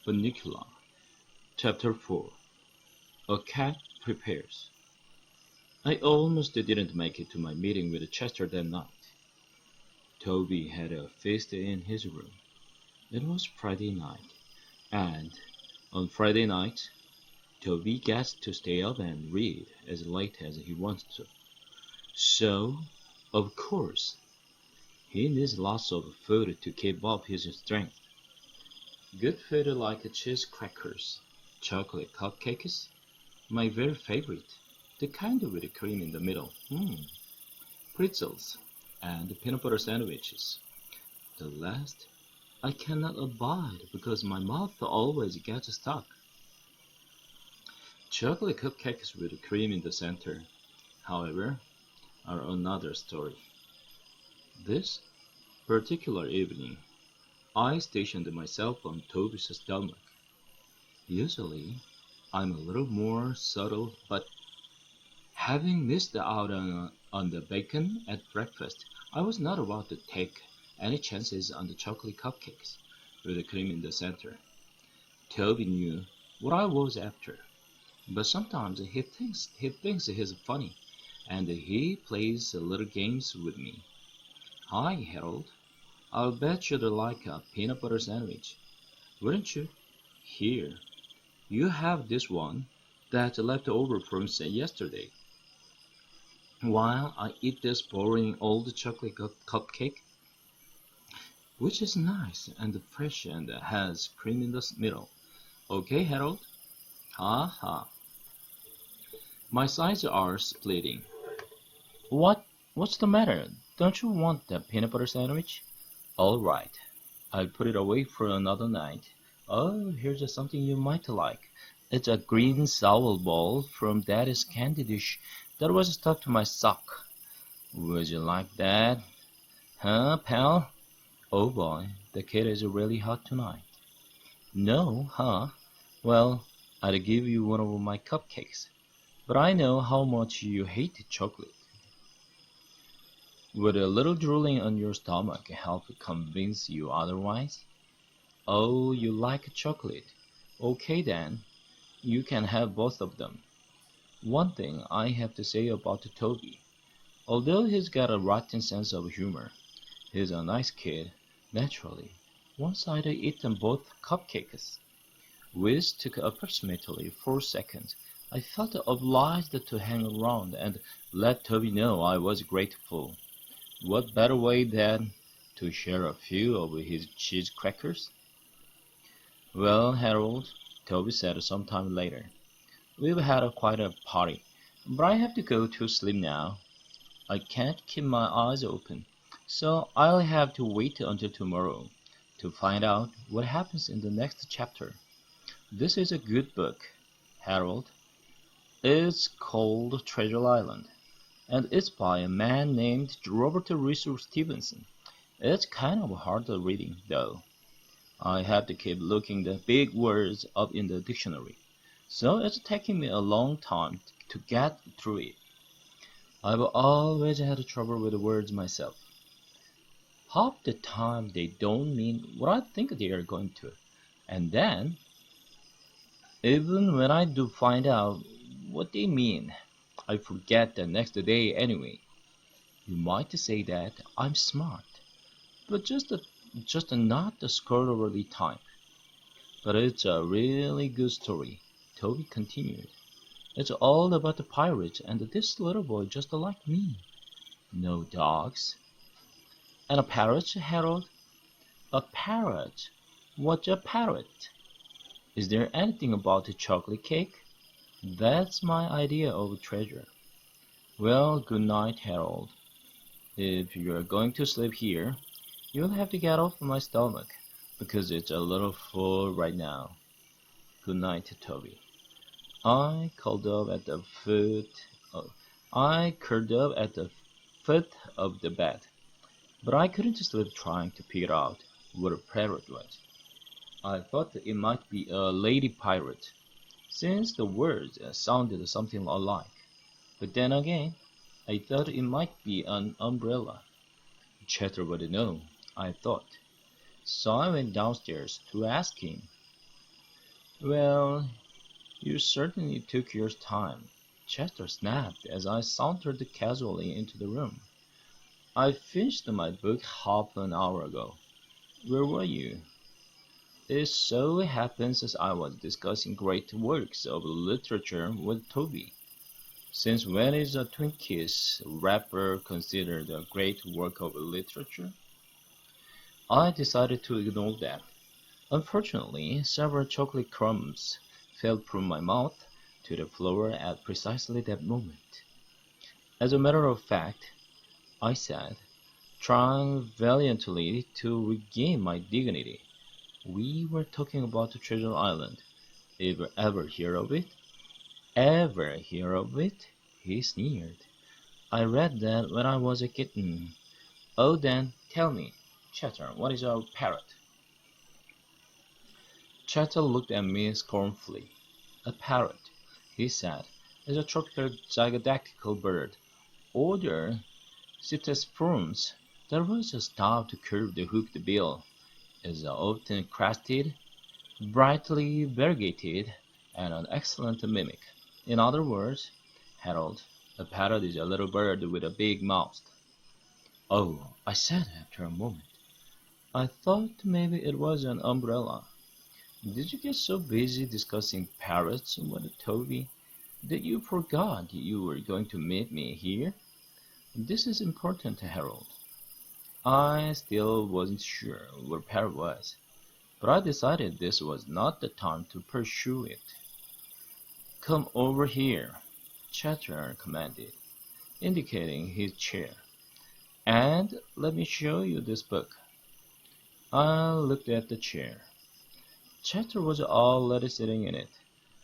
Bunnicula Chapter 4 A Cat Prepares. I almost didn't make it to my meeting with Chester that night. Toby had a feast in his room. It was Friday night, and on Friday night, Toby gets to stay up and read as late as he wants to. So, of course, he needs lots of food to keep up his strength. Good food like cheese crackers, chocolate cupcakes, my very favorite, the kind with cream in the middle, pretzels, and peanut butter sandwiches. The last I cannot abide because my mouth always gets stuck. Chocolate cupcakes with cream in the center, however, are another story. This particular evening, I stationed myself on Toby's stomach. Usually, I'm a little more subtle, but having missed out on the bacon at breakfast, I was not about to take any chances on the chocolate cupcakes with the cream in the center. Toby knew what I was after, but sometimes he thinks he's funny, and he plays little games with me. Hi, Harold. I'll bet you'd like a peanut butter sandwich, wouldn't you? Here, you have this one that's left over from yesterday, while I eat this boring old chocolate cupcake, which is nice and fresh and has cream in the middle. Okay, Harold? Ha ha. My sides are splitting. What's the matter? Don't you want the peanut butter sandwich? All right, I'll put it away for another night. Oh, here's something you might like. It's a green sour ball from Daddy's candy dish that was stuck to my sock. Would you like that? Huh, pal? Oh boy, the kid is really hot tonight. No, huh? Well, I'd give you one of my cupcakes, but I know how much you hate chocolate. Would a little drooling on your stomach help convince you otherwise? Oh, you like chocolate. Okay then, you can have both of them. One thing I have to say about Toby, although he's got a rotten sense of humor, he's a nice kid, naturally. Once I'd eaten both cupcakes, which took approximately 4 seconds, I felt obliged to hang around and let Toby know I was grateful. What better way than to share a few of his cheese crackers? Well, Harold, Toby said sometime later, we've had quite a party, but I have to go to sleep now. I can't keep my eyes open, so I'll have to wait until tomorrow to find out what happens in the next chapter. This is a good book, Harold. It's called Treasure Island, and it's by a man named Robert Louis Stevenson. It's kind of hard reading, though. I have to keep looking the big words up in the dictionary, so it's taking me a long time to get through it. I've always had trouble with words myself. Half the time they don't mean what I think they are going to, and then, even when I do find out what they mean, I forget the next day anyway. You might say that I'm smart, but just not the scholarly type. But it's a really good story, Toby continued. It's all about the pirates and this little boy just like me. No dogs. And a parrot, Harold? A parrot? What's a parrot? Is there anything about a chocolate cake? That's my idea of treasure. Well, good night, Harold. If you're going to sleep here, you'll have to get off my stomach, because it's a little full right now. Good night, Toby. I curled up at the foot of the bed, but I couldn't sleep trying to figure out what a parrot was. I thought it might be a lady pirate, since the words sounded something alike. But then again, I thought it might be an umbrella. Chester would know, I thought. So I went downstairs to ask him. Well, you certainly took your time, Chester snapped as I sauntered casually into the room. I finished my book half an hour ago. Where were you? It so happens as I was discussing great works of literature with Toby. Since when is a Twinkies wrapper considered a great work of literature? I decided to ignore that. Unfortunately, several chocolate crumbs fell from my mouth to the floor at precisely that moment. As a matter of fact, I said, trying valiantly to regain my dignity, we were talking about the Treasure Island. Ever hear of it? Ever hear of it? He sneered. I read that when I was a kitten. Oh, then, tell me, Chatter, what is a parrot? Chatter looked at me scornfully. A parrot, he said, is a tropical zygodactyl bird. Order Ctesiformes. There was a stop to curve the hooked bill. Is often crested, brightly variegated, and an excellent mimic. In other words, Harold, a parrot is a little bird with a big mouth. Oh, I said after a moment. I thought maybe it was an umbrella. Did you get so busy discussing parrots with Toby that you forgot you were going to meet me here? This is important, Harold. I still wasn't sure where parrot was, but I decided this was not the time to pursue it. Come over here, Chatter commanded, indicating his chair, and let me show you this book. I looked at the chair. Chatter was already sitting in it,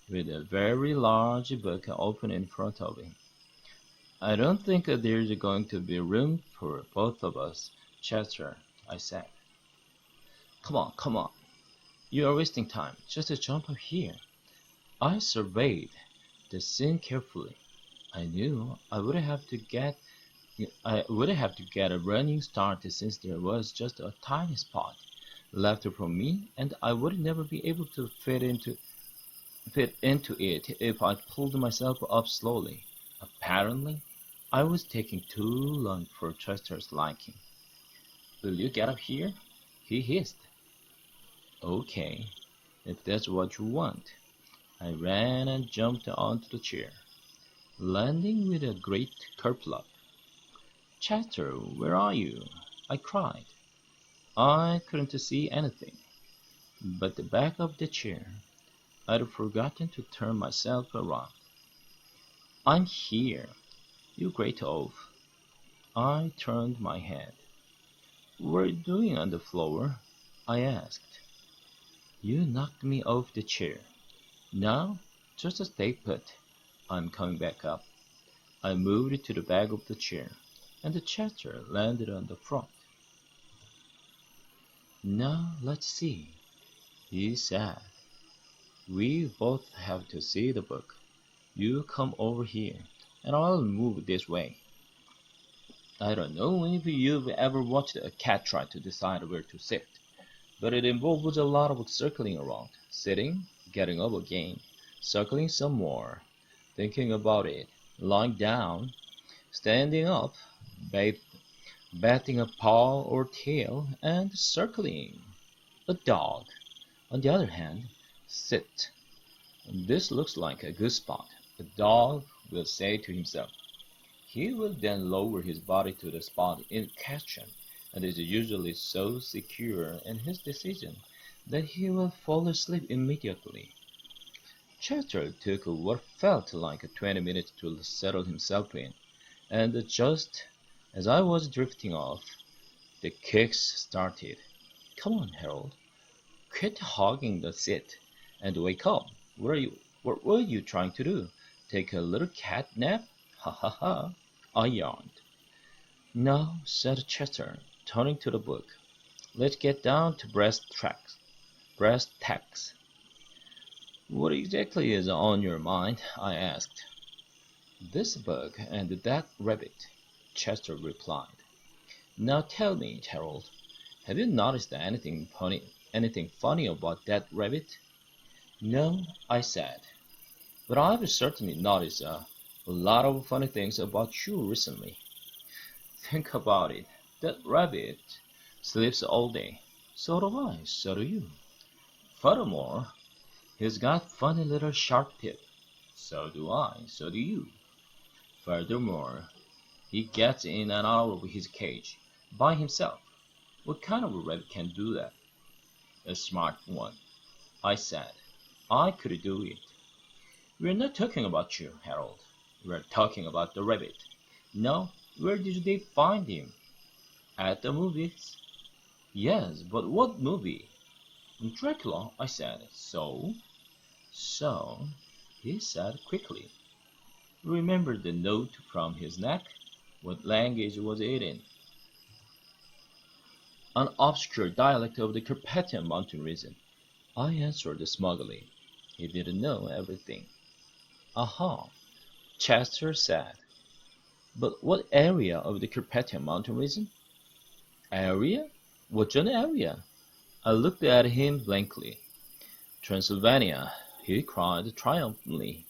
with a very large book open in front of him. I don't think there's going to be room for both of us, Chatter, I said. Come on. You are wasting time. Just jump up here. I surveyed the scene carefully. I knew I would have to get a running start since there was just a tiny spot left for me, and I would never be able to fit into it if I pulled myself up slowly. Apparently, I was taking too long for Chester's liking. Will you get up here? He hissed. Okay, if that's what you want. I ran and jumped onto the chair, landing with a great kerplop. Chester, where are you? I cried. I couldn't see anything but the back of the chair. I'd forgotten to turn myself around. I'm here, you great oaf. I turned my head. What are you doing on the floor? I asked. You knocked me off the chair. Now, just stay put. I'm coming back up. I moved to the back of the chair, and the Chester landed on the front. Now, let's see, he said. We both have to see the book. You come over here, and I'll move this way. I don't know if you've ever watched a cat try to decide where to sit, but it involves a lot of circling around, sitting, getting up again, circling some more, thinking about it, lying down, standing up, batting a paw or tail, and circling. A dog, on the other hand, sit. This looks like a good spot, the dog will say to himself. He will then lower his body to the spot in question, and is usually so secure in his decision that he will fall asleep immediately. Chester took what felt like 20 minutes to settle himself in, and just as I was drifting off, the kicks started. Come on, Harold. Quit hogging the seat and wake up. What were you trying to do? Take a little cat nap? Ha ha ha. I yawned. No, said Chester, turning to the book. Let's get down to brass tacks. What exactly is on your mind? I asked. This book and that rabbit, Chester replied. Now tell me, Harold, have you noticed anything funny about that rabbit? No, I said, but I've certainly noticed a lot of funny things about you recently. Think about it. That rabbit sleeps all day. So do I, so do you. Furthermore, he's got funny little sharp teeth. So do I, so do you. Furthermore, he gets in and out of his cage by himself. What kind of a rabbit can do that? A smart one, I said. I could do it. We're not talking about you, Harold. We're talking about the rabbit. No, where did they find him? At the movies? Yes, but what movie? Dracula, I said. So? So, he said quickly. Remember the note from his neck? What language was it in? An obscure dialect of the Carpathian mountain region. I answered smugly. He didn't know everything. Aha, Chester said. But what area of the Carpathian mountain region? Area? What's an area? I looked at him blankly. Transylvania, he cried triumphantly.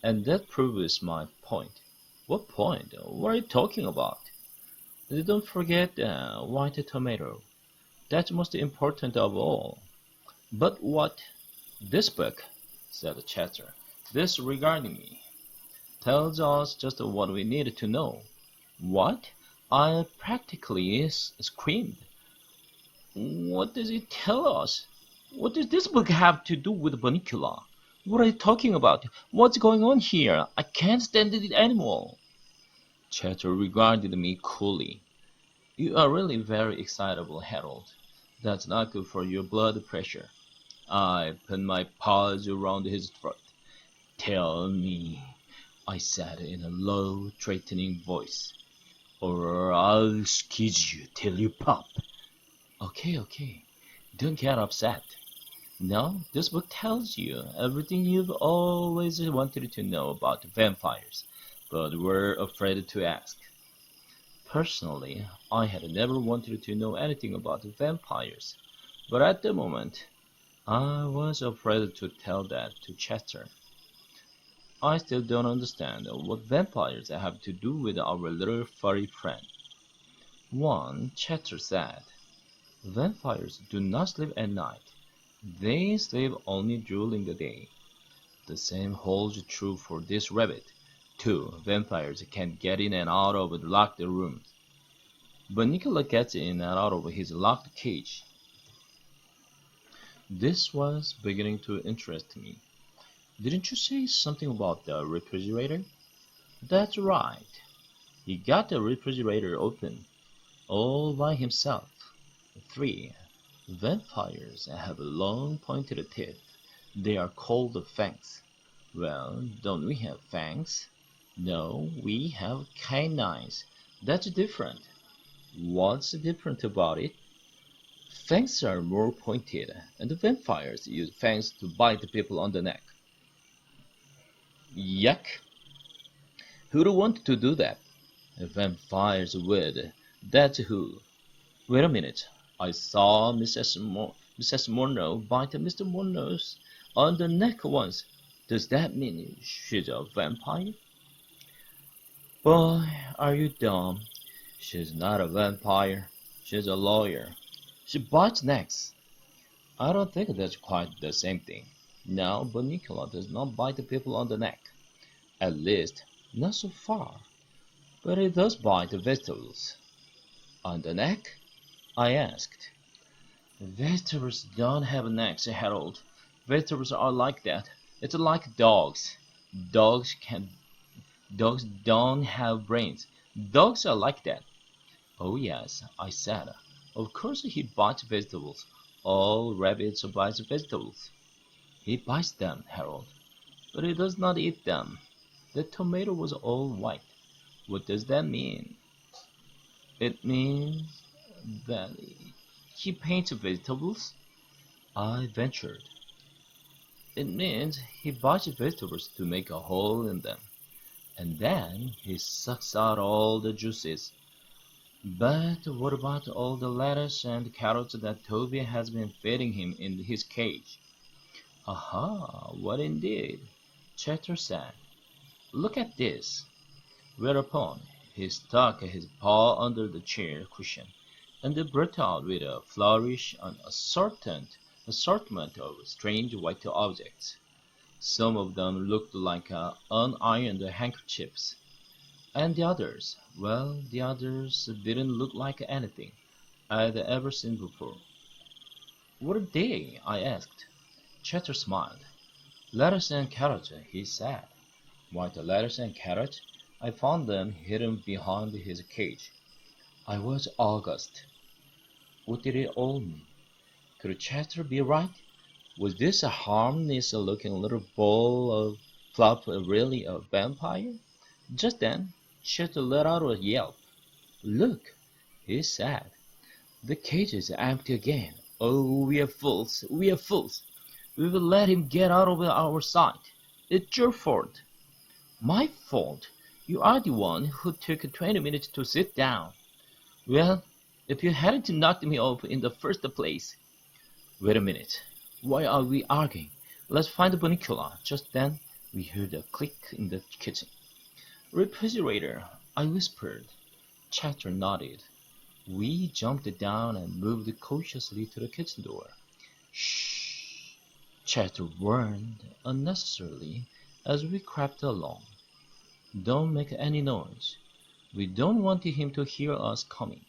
And that proves my point. What point? What are you talking about? Don't forget the white tomato. That's most important of all. But what? This book, said Chester, this regarding me, tells us just what we need to know. What? I practically screamed. What does it tell us? What does this book have to do with Bunnicula? What are you talking about? What's going on here? I can't stand it anymore. Chester regarded me coolly. You are really very excitable, Harold. That's not good for your blood pressure. I put my paws around his throat. Tell me, I said in a low, threatening voice, or I'll squeeze you till you pop. Okay, don't get upset. No, this book tells you everything you've always wanted to know about vampires, but were afraid to ask. Personally, I had never wanted to know anything about vampires, but at the moment, I was afraid to tell that to Chester. I still don't understand what vampires have to do with our little furry friend. One, Chester said, vampires do not sleep at night. They sleep only during the day. The same holds true for this rabbit. Two, vampires can get in and out of locked rooms. Bunnicula gets in and out of his locked cage. This was beginning to interest me. Didn't you say something about the refrigerator? That's right. He got the refrigerator open, all by himself. 3. Vampires have long pointed teeth. They are called fangs. Well, don't we have fangs? No, we have canines. That's different. What's different about it? Fangs are more pointed, and the vampires use fangs to bite people on the neck. Yuck! Who'd want to do that? Vampires would. That's who. Wait a minute. I saw Mrs. Monroe bite Mr. Monroe's on the neck once. Does that mean she's a vampire? Boy, are you dumb. She's not a vampire. She's a lawyer. She bites necks. I don't think that's quite the same thing. No, Bunnicula does not bite people on the neck. At least, not so far. But it does bite vegetables. On the neck? I asked. Vegetables don't have necks, Harold. Vegetables are like that. It's like dogs. Dogs don't have brains. Dogs are like that. Oh yes, I said. Of course he bites vegetables. All rabbits bite vegetables. He bites them, Harold. But he does not eat them. The tomato was all white. What does that mean? It means that he paints vegetables? I ventured. It means he bites vegetables to make a hole in them, and then he sucks out all the juices. But what about all the lettuce and carrots that Toby has been feeding him in his cage? Aha, what indeed? Chester said. Look at this. Whereupon he stuck his paw under the chair cushion, and brought out with a flourish an assortment of strange white objects. Some of them looked like unironed handkerchiefs, and the others, well, the others didn't look like anything I'd ever seen before. What are they? I asked. Chester smiled. Lettuce and carrots, he said. White lettuce and carrots? I found them hidden behind his cage. I was aghast. What did it all mean? Could Chester be right? Was this a harmless-looking little ball of fluff really a vampire? Just then, Chester let out a yelp. Look, he said. The cage is empty again. Oh, we are fools, we are fools. We will let him get out of our sight. It's your fault. My fault? You are the one who took 20 minutes to sit down. Well, if you hadn't knocked me off in the first place. Wait a minute. Why are we arguing? Let's find the Bunnicula. Just then, we heard a click in the kitchen. Refrigerator, I whispered. Chester nodded. We jumped down and moved cautiously to the kitchen door. Shh! Chester warned unnecessarily as we crept along. Don't make any noise. We don't want him to hear us coming.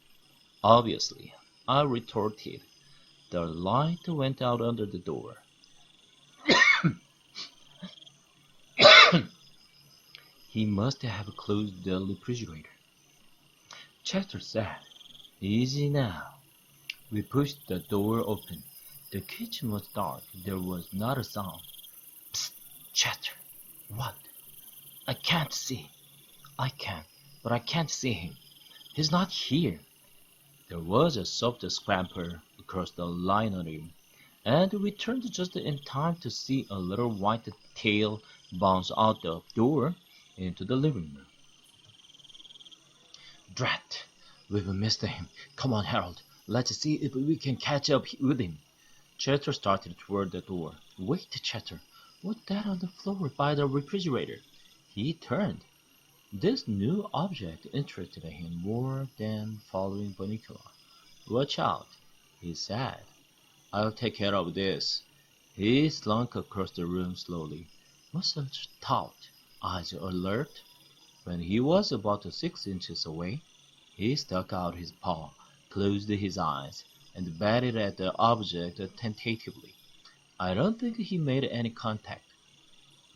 Obviously, I retorted. The light went out under the door. He must have closed the refrigerator. Chester said, Easy now. We pushed the door open. The kitchen was dark. There was not a sound. Psst, Chester. What? I can't see. I can, but I can't see him. He's not here. There was a soft scamper across the linoleum, and we turned just in time to see a little white tail bounce out the door into the living room. Drat! We've missed him. Come on, Harold. Let's see if we can catch up with him. Chester started toward the door. Wait, Chester. What's that on the floor by the refrigerator? He turned. This new object interested him more than following Bunnicula. Watch out, he said. I'll take care of this. He slunk across the room slowly, muscles taut, eyes alert. When he was about 6 inches away, he stuck out his paw, closed his eyes, and batted at the object tentatively. I don't think he made any contact.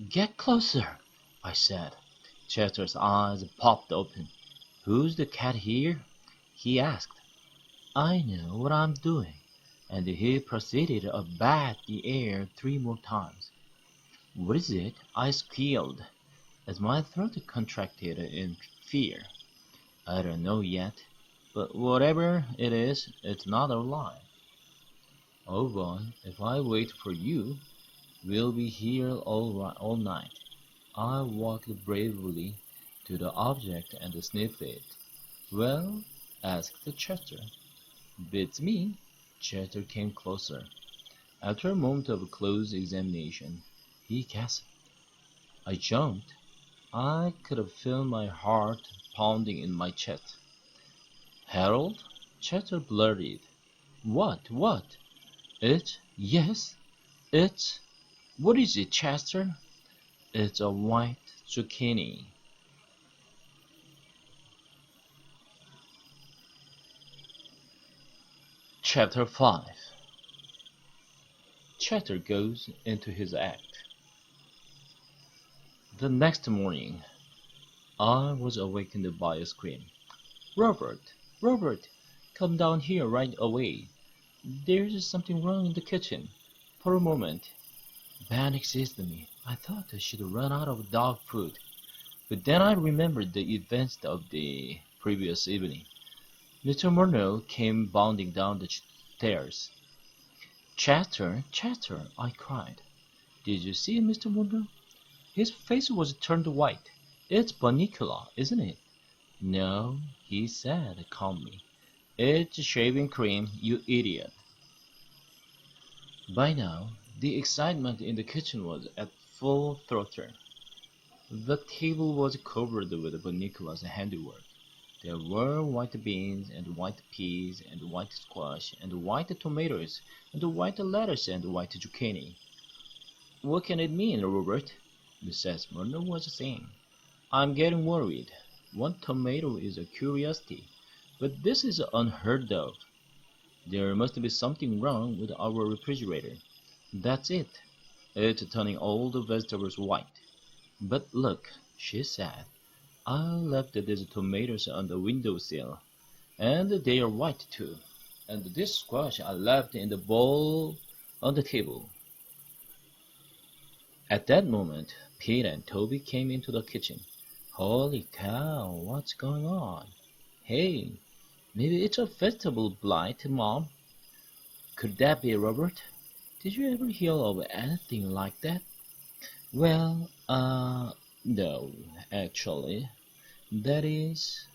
Get closer, I said. Chester's eyes popped open. Who's the cat here? He asked. I know what I'm doing, and he proceeded to bat the air 3 more times. What is it? I squealed, as my throat contracted in fear. I don't know yet, but whatever it is, it's not alive. Oh boy, if I wait for you, we'll be here all night. I walked bravely to the object and sniffed it. Well, asked Chester. Beats me. Chester came closer. After a moment of close examination, he gasped. I jumped. I could have felt my heart pounding in my chest. Harold? Chester blurted. What? It's... What is it, Chester? It's a white zucchini. Chapter 5. Chester goes into his act. The next morning, I was awakened by a scream. Robert, come down here right away. There's something wrong in the kitchen. For a moment, panic seized me. I thought I should run out of dog food. But then I remembered the events of the previous evening. Mr. Monroe came bounding down the stairs. Chester, I cried. Did you see Mr. Monroe? His face was turned white. It's Bunnicula, isn't it? No, he said calmly. It's shaving cream, you idiot. By now, The excitement in the kitchen was at full throttle. The table was covered with Bunnicula's handiwork. There were white beans, and white peas, and white squash, and white tomatoes, and white lettuce, and white zucchini. "What can it mean, Robert?" Mrs. Murnau was saying. "I'm getting worried. One tomato is a curiosity, but this is unheard of. There must be something wrong with our refrigerator. That's it. It's turning all the vegetables white. But look," she said, "I left these tomatoes on the windowsill, and they are white too. And this squash I left in the bowl on the table." At that moment, Pete and Toby came into the kitchen. "Holy cow, what's going on? Hey, maybe it's a vegetable blight, Mom." "Could that be, Robert? Did you ever hear of anything like that?" "Well, no, actually. That is,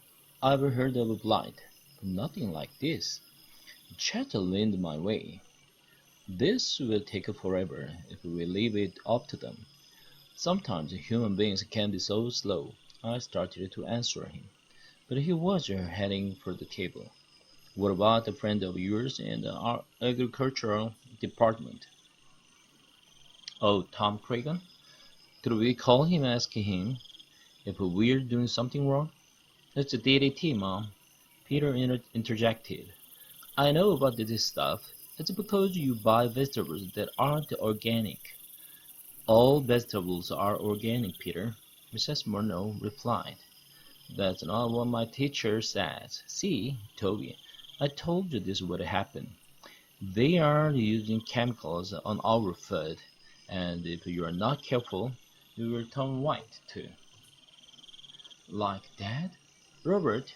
I've heard of a blight, but nothing like this." Chet leaned my way. "This will take forever if we leave it up to them. Sometimes human beings can be so slow." I started to answer him, but he was heading for the table. "What about a friend of yours in our agricultural department?" "Oh, Tom Cragen? Could we call him and ask him if we're doing something wrong?" "It's a DDT, Mom," Peter interjected. "I know about this stuff. It's because you buy vegetables that aren't organic." "All vegetables are organic, Peter," Mrs. Murnau replied. "That's not what my teacher says. See, Toby, I told you this would happen. They are using chemicals on our food, and if you are not careful, you will turn white too." "Like that? Robert,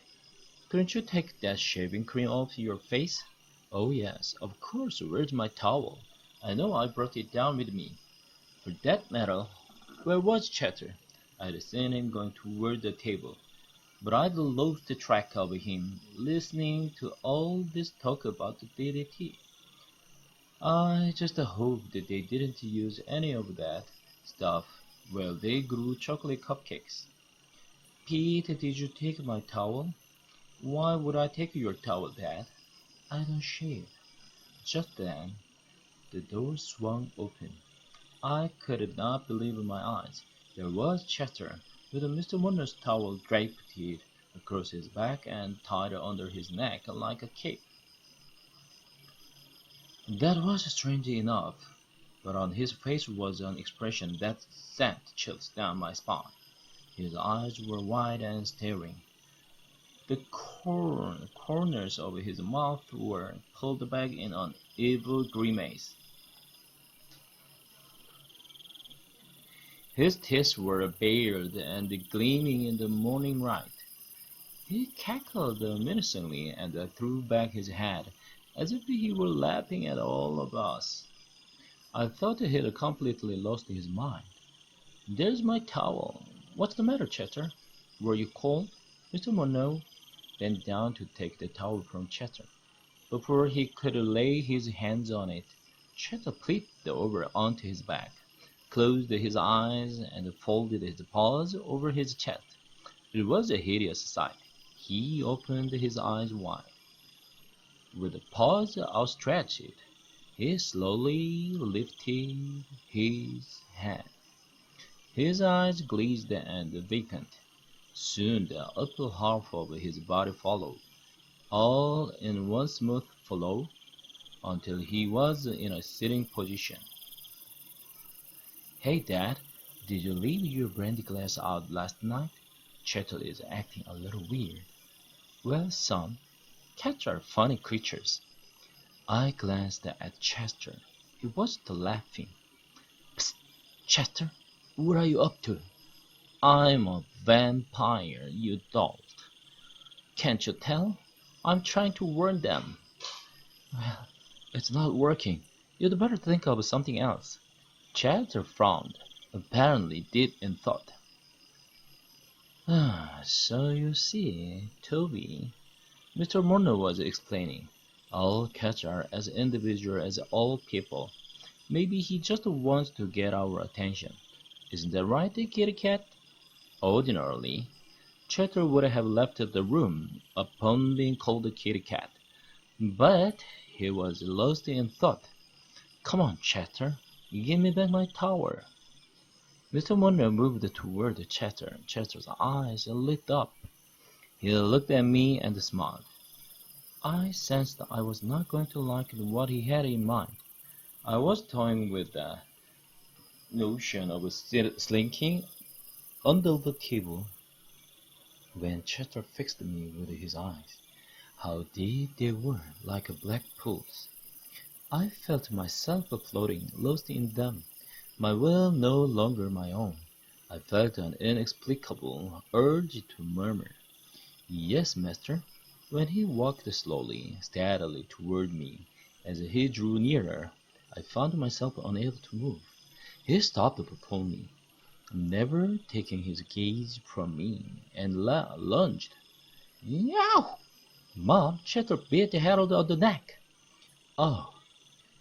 couldn't you take that shaving cream off your face?" "Oh yes, of course. Where's my towel? I know I brought it down with me. For that matter, where was Chatter? I'd seen him going toward the table, but I'd lost track of him listening to all this talk about the DDT. I just hoped that they didn't use any of that stuff while they grew chocolate cupcakes." "Pete, did you take my towel?" "Why would I take your towel, Dad? I don't shave." Just then, the door swung open. I could not believe my eyes. There was Chester, with Mr. Warner's towel draped across his back and tied under his neck like a cape. That was strange enough, but on his face was an expression that sent chills down my spine. His eyes were wide and staring. The corners of his mouth were pulled back in an evil grimace. His teeth were bared and gleaming in the morning light. He cackled menacingly and threw back his head as if he were laughing at all of us. I thought he had completely lost his mind. "There's my towel. What's the matter, Chester? Were you cold?" Mr. Monroe bent down to take the towel from Chester. Before he could lay his hands on it, Chester flipped over onto his back, closed his eyes, and folded his paws over his chest. It was a hideous sight. He opened his eyes wide. With the paws outstretched, he slowly lifted his head. His eyes glazed and vacant. Soon the upper half of his body followed, all in one smooth flow, until he was in a sitting position. "Hey, Dad, did you leave your brandy glass out last night? Chettle is acting a little weird." "Well, son, cats are funny creatures." I glanced at Chester. He wasn't laughing. "Psst, Chester, what are you up to?" "I'm a vampire, you dolt. Can't you tell? I'm trying to warn them." "Well, it's not working. You'd better think of something else." Chester frowned, apparently deep in thought. "So you see, Toby," Mr. Murnau was explaining, "all cats are as individual as all people. Maybe he just wants to get our attention. Isn't that right, kitty cat? Ordinarily, Chatter would have left the room upon being called a kitty cat, but he was lost in thought. Come on, Chatter, give me back my towel. Mr. Munro moved toward Chatter. Chatter's eyes lit up. He looked at me and smiled. I sensed I was not going to like what he had in mind. I was toying with the notion of slinking under the table when Chatter fixed me with his eyes. How deep they were, like black pools. I felt myself floating, lost in them, my will no longer my own. I felt an inexplicable urge to murmur, "Yes, master," when he walked slowly, steadily toward me. As he drew nearer, I found myself unable to move. He stopped before me, never taking his gaze from me, and lunged. Yow! Mom, Chatter bit Harold on the neck. Oh,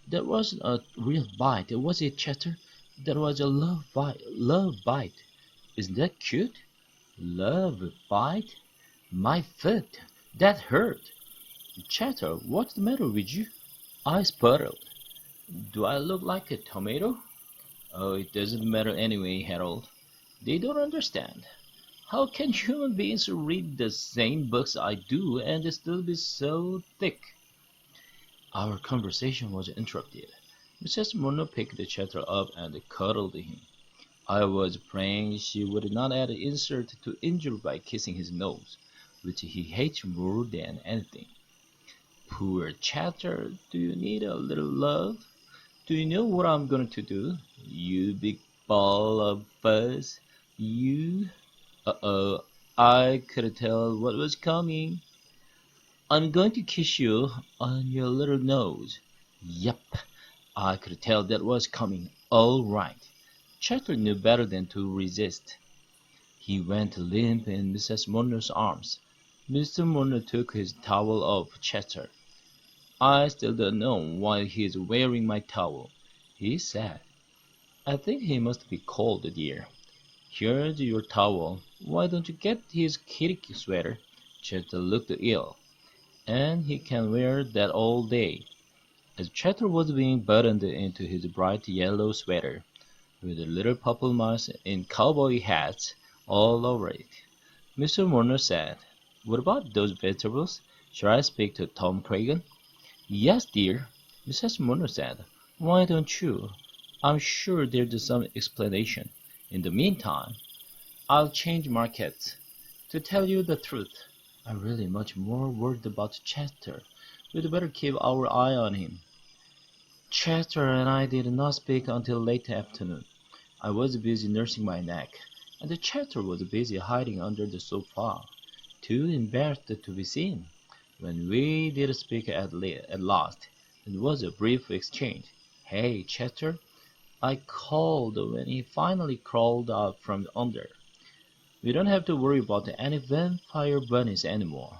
that wasn't a real bite, was it, Chatter? That was a love bite. Love bite. Isn't that cute? Love bite? My foot. That hurt. Chatter, what's the matter with you? I sputtered. Do I look like a tomato? Oh, it doesn't matter anyway, Harold. They don't understand. How can human beings read the same books I do and still be so thick? Our conversation was interrupted. Mrs. Munro picked Chatter up and cuddled him. I was praying she would not add insult to injury by kissing his nose, which he hates more than anything. Poor Chatter, do you need a little love? Do you know what I'm going to do? You big ball of fuzz. You... Uh-oh, I could tell what was coming. I'm going to kiss you on your little nose. Yep, I could tell that was coming. All right. Chatter knew better than to resist. He went limp in Mrs. Munro's arms. Mr. Munro took his towel off Chatter. I still don't know why he's wearing my towel, he said. I think he must be cold, dear. Here's your towel. Why don't you get his kitty sweater? Chatter looked ill, and he can wear that all day. As Chatter was being buttoned into his bright yellow sweater, with a little purple mouse in cowboy hats all over it, Mr. Munro said, "What about those vegetables? Shall I speak to Tom Cragen?" "Yes, dear," Mrs. Munro said. "Why don't you? I'm sure there's some explanation. In the meantime, I'll change markets. To tell you the truth, I'm really much more worried about Chatter. We'd better keep our eye on him." Chatter and I did not speak until late afternoon. I was busy nursing my neck, and the Chatter was busy hiding under the sofa, too embarrassed to be seen. When we did speak at last, it was a brief exchange. "Hey, Chatter," I called when he finally crawled out from under. "We don't have to worry about any vampire bunnies anymore.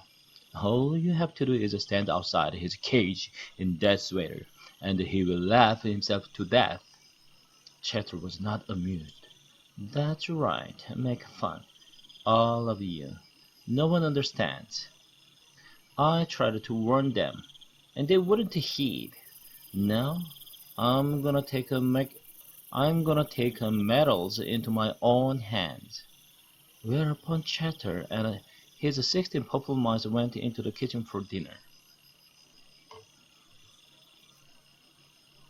All you have to do is stand outside his cage in that sweater, and he will laugh himself to death." Chatter was not amused. "That's right, make fun, all of you. No one understands." I tried to warn them, and they wouldn't heed. Now, I'm gonna take matters into my own hands. Whereupon Chatter and his 16 purple mice went into the kitchen for dinner.